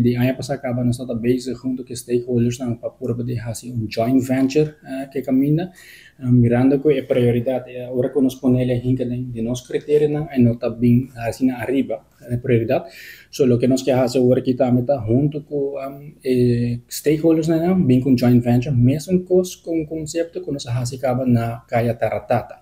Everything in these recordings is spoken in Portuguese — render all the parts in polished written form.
De ano passado acaba nós estamos bezig junto com stakeholders para poder fazer joint venture que caminha. Mirando que a prioridade é agora que nós ponemos de nossos critérios e nós também assim arriba a prioridade. So lo que nós queremos fazer agora aqui também está junto com stakeholders bem com joint venture, mesmo com o conceito que nós fazemos na Caia Taratata.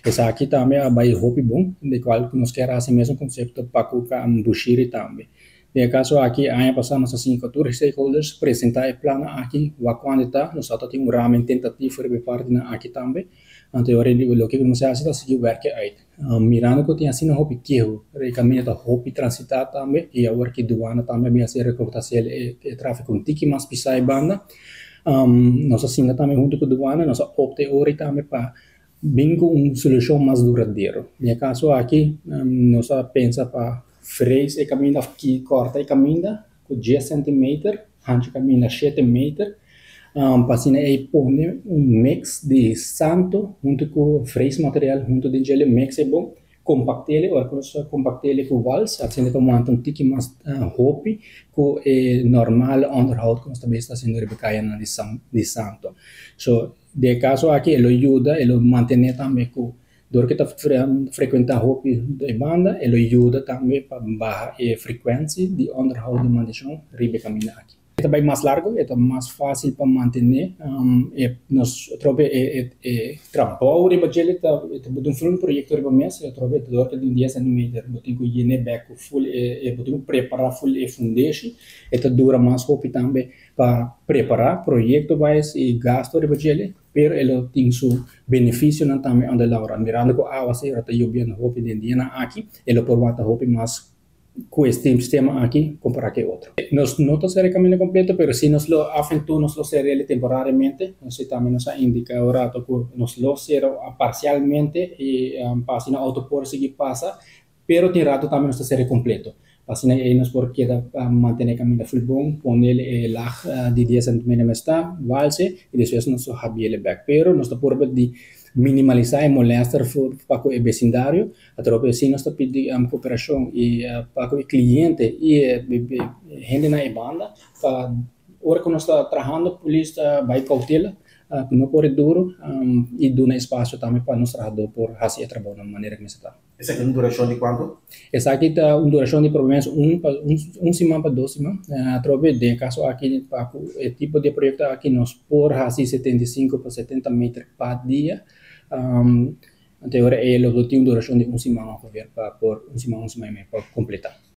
Essa aqui também é bem bom, de qual nós queremos fazer mesmo conceito para o Bushiri também. De caso aqui, ano passado, nós assim, com todos os stakeholders, apresentar o plano aqui, o quanto está, nós só temos ramen tentativo de parte aqui também. Então, o que nós fazemos é seguir o work out. Mirando que tem assim um hobby que o caminho da hobby transitar também, e agora que doana também vai ser recrutação e tráfego um tique mais pisar banda. Nós assim também junto com a doana, nós opte hoje também para bem com uma solução mais duradoura. No caso aqui, nós pensa para freio e caminho que corta e caminho com 10 cm, hanche caminho 7 metros, passina e põe mix de santo junto com freio material junto de gelo mix é bom, compactele ou compactele com vals, assim que monta tique mais hopi com normal underhoud que nós também está sendo rebecaia de santo. So de caso aqui ele ajuda, ele mantém também com dor que está frequentar hopi de banda, ele ajuda também para baixar a frequência de underhoud de manutenção ribe caminho aqui. É também mais largo, é mais fácil para manter. Nós trobamos trabalho riba gele, tá um projeto riba mês, eu trobei dor que de 10 cm, botem com higiene back full, botem preparar full e foundation, это dura mais hopi também para preparar projeto mais e gasto riba gele. Pero ele tem seu benefício também onde lá mirando com a você rata yobian hopi de dia aqui ele por bata hopi mais com este sistema aqui comparar que outro nós não tá ser caminho completo pero se nós lo afentu nós lo ser ele temporariamente nós também nos indica agora que nós lo ser parcialmente e passina auto por seguir passa pero tem rato também nós ser completo passina aí nós por queda manter caminho full bom poner lá de 10 cm está valse e depois nós habile back pero nós tá por de minimalizar e molestar para o vecindário, através assim nós pedimos cooperação e para o cliente e gente na banda para hora que nós está trabalhando a polícia vai cautela que não pode duro e dá espaço também para nós trabalhadores por fazer o trabalho da maneira que está. Essa aqui é uma duração de quanto? Essa aqui está uma duração de pelo menos semana para 2 semanas. Através de caso aqui para o tipo de projeto aqui nós por fazer 75 para 70 metros por dia. Então, ele tem uma duração de 1 semana para completar.